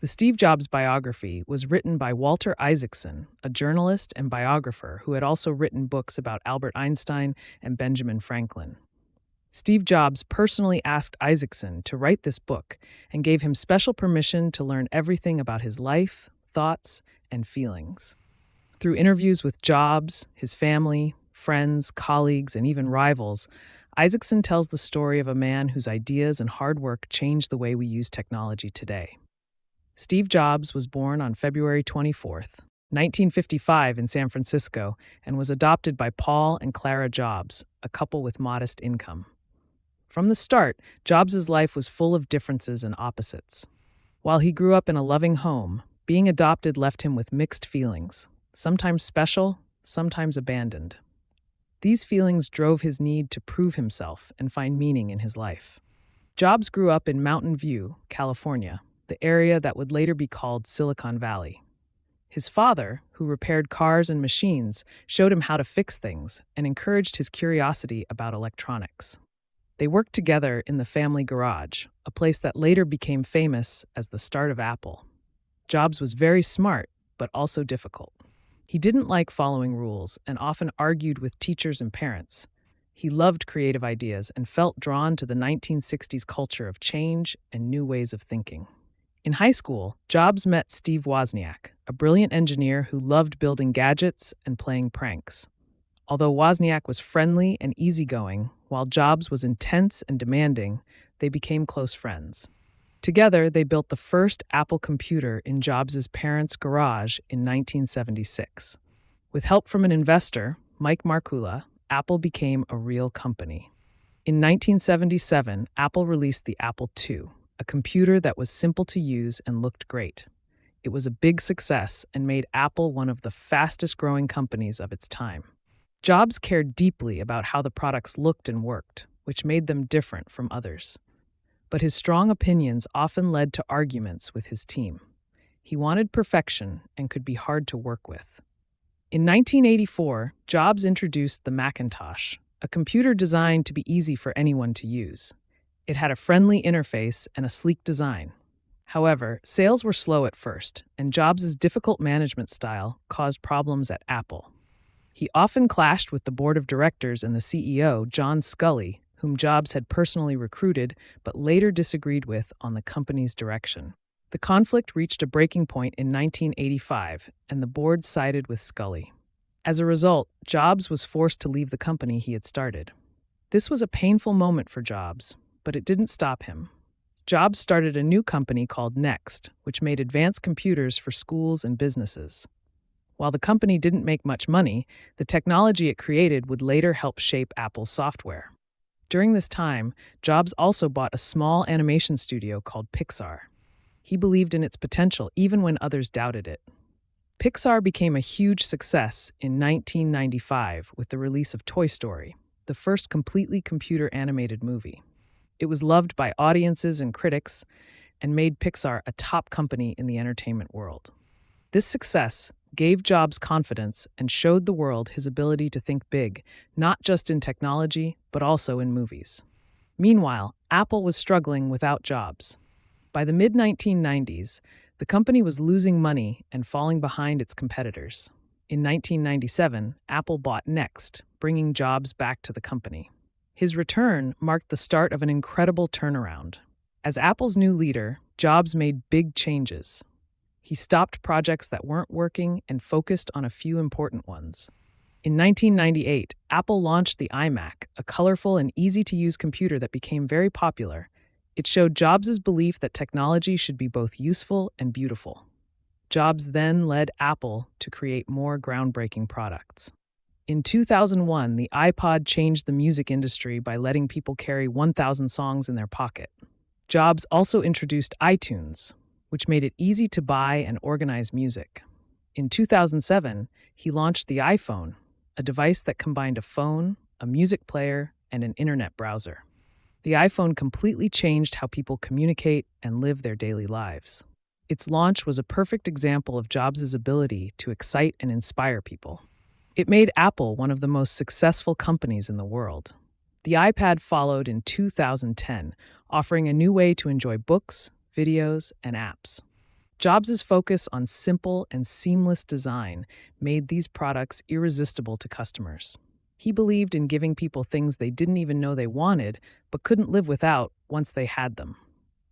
The Steve Jobs biography was written by Walter Isaacson, a journalist and biographer who had also written books about Albert Einstein and Benjamin Franklin. Steve Jobs personally asked Isaacson to write this book and gave him special permission to learn everything about his life, thoughts, and feelings. Through interviews with Jobs, his family, friends, colleagues, and even rivals, Isaacson tells the story of a man whose ideas and hard work changed the way we use technology today. Steve Jobs was born on February 24th, 1955 in San Francisco, and was adopted by Paul and Clara Jobs, a couple with modest income. From the start, Jobs' life was full of differences and opposites. While he grew up in a loving home, being adopted left him with mixed feelings, sometimes special, sometimes abandoned. These feelings drove his need to prove himself and find meaning in his life. Jobs grew up in Mountain View, California, the area that would later be called Silicon Valley. His father, who repaired cars and machines, showed him how to fix things and encouraged his curiosity about electronics. They worked together in the family garage, a place that later became famous as the start of Apple. Jobs was very smart, but also difficult. He didn't like following rules and often argued with teachers and parents. He loved creative ideas and felt drawn to the 1960s culture of change and new ways of thinking. In high school, Jobs met Steve Wozniak, a brilliant engineer who loved building gadgets and playing pranks. Although Wozniak was friendly and easygoing, while Jobs was intense and demanding, they became close friends. Together, they built the first Apple computer in Jobs' parents' garage in 1976. With help from an investor, Mike Markula, Apple became a real company. In 1977, Apple released the Apple II, a computer that was simple to use and looked great. It was a big success and made Apple one of the fastest-growing companies of its time. Jobs cared deeply about how the products looked and worked, which made them different from others. But his strong opinions often led to arguments with his team. He wanted perfection and could be hard to work with. In 1984, Jobs introduced the Macintosh, a computer designed to be easy for anyone to use. It had a friendly interface and a sleek design. However, sales were slow at first, and Jobs' difficult management style caused problems at Apple. He often clashed with the board of directors and the CEO, John Sculley, whom Jobs had personally recruited but later disagreed with on the company's direction. The conflict reached a breaking point in 1985, and the board sided with Sculley. As a result, Jobs was forced to leave the company he had started. This was a painful moment for Jobs, but it didn't stop him. Jobs started a new company called Next, which made advanced computers for schools and businesses. While the company didn't make much money, the technology it created would later help shape Apple's software. During this time, Jobs also bought a small animation studio called Pixar. He believed in its potential even when others doubted it. Pixar became a huge success in 1995 with the release of Toy Story, the first completely computer-animated movie. It was loved by audiences and critics and made Pixar a top company in the entertainment world. This success gave Jobs confidence and showed the world his ability to think big, not just in technology, but also in movies. Meanwhile, Apple was struggling without Jobs. By the mid-1990s, the company was losing money and falling behind its competitors. In 1997, Apple bought Next, bringing Jobs back to the company. His return marked the start of an incredible turnaround. As Apple's new leader, Jobs made big changes. He stopped projects that weren't working and focused on a few important ones. In 1998, Apple launched the iMac, a colorful and easy-to-use computer that became very popular. It showed Jobs' belief that technology should be both useful and beautiful. Jobs then led Apple to create more groundbreaking products. In 2001, the iPod changed the music industry by letting people carry 1,000 songs in their pocket. Jobs also introduced iTunes, which made it easy to buy and organize music. In 2007, he launched the iPhone, a device that combined a phone, a music player, and an internet browser. The iPhone completely changed how people communicate and live their daily lives. Its launch was a perfect example of Jobs' ability to excite and inspire people. It made Apple one of the most successful companies in the world. The iPad followed in 2010, offering a new way to enjoy books, videos, and apps. Jobs' focus on simple and seamless design made these products irresistible to customers. He believed in giving people things they didn't even know they wanted, but couldn't live without once they had them.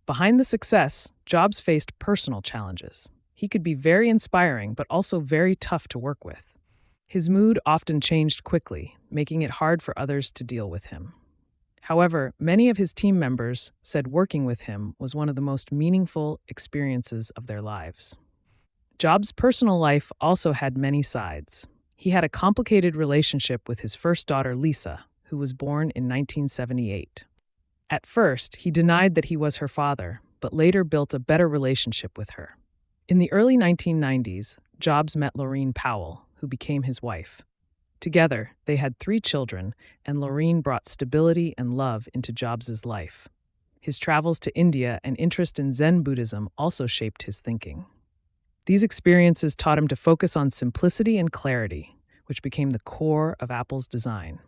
Behind the success, Jobs faced personal challenges. He could be very inspiring, but also very tough to work with. His mood often changed quickly, making it hard for others to deal with him. However, many of his team members said working with him was one of the most meaningful experiences of their lives. Jobs' personal life also had many sides. He had a complicated relationship with his first daughter, Lisa, who was born in 1978. At first, he denied that he was her father, but later built a better relationship with her. In the early 1990s, Jobs met Laureen Powell, who became his wife. Together, they had 3 children, and Laureen brought stability and love into Jobs' life. His travels to India and interest in Zen Buddhism also shaped his thinking. These experiences taught him to focus on simplicity and clarity, which became the core of Apple's design.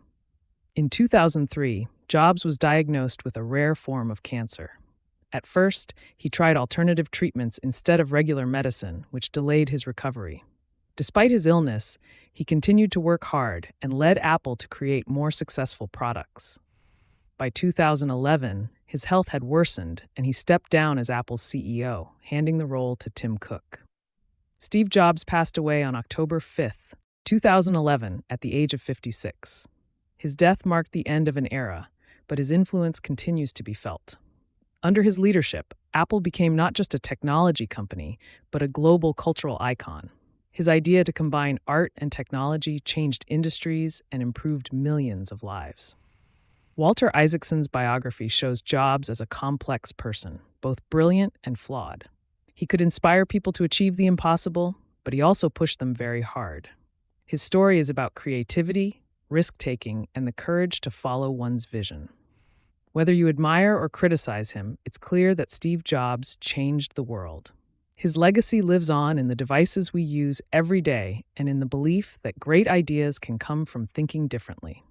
In 2003, Jobs was diagnosed with a rare form of cancer. At first, he tried alternative treatments instead of regular medicine, which delayed his recovery. Despite his illness, he continued to work hard and led Apple to create more successful products. By 2011, his health had worsened, and he stepped down as Apple's CEO, handing the role to Tim Cook. Steve Jobs passed away on October 5, 2011, at the age of 56. His death marked the end of an era, but his influence continues to be felt. Under his leadership, Apple became not just a technology company, but a global cultural icon. His idea to combine art and technology changed industries and improved millions of lives. Walter Isaacson's biography shows Jobs as a complex person, both brilliant and flawed. He could inspire people to achieve the impossible, but he also pushed them very hard. His story is about creativity, risk-taking, and the courage to follow one's vision. Whether you admire or criticize him, it's clear that Steve Jobs changed the world. His legacy lives on in the devices we use every day and in the belief that great ideas can come from thinking differently.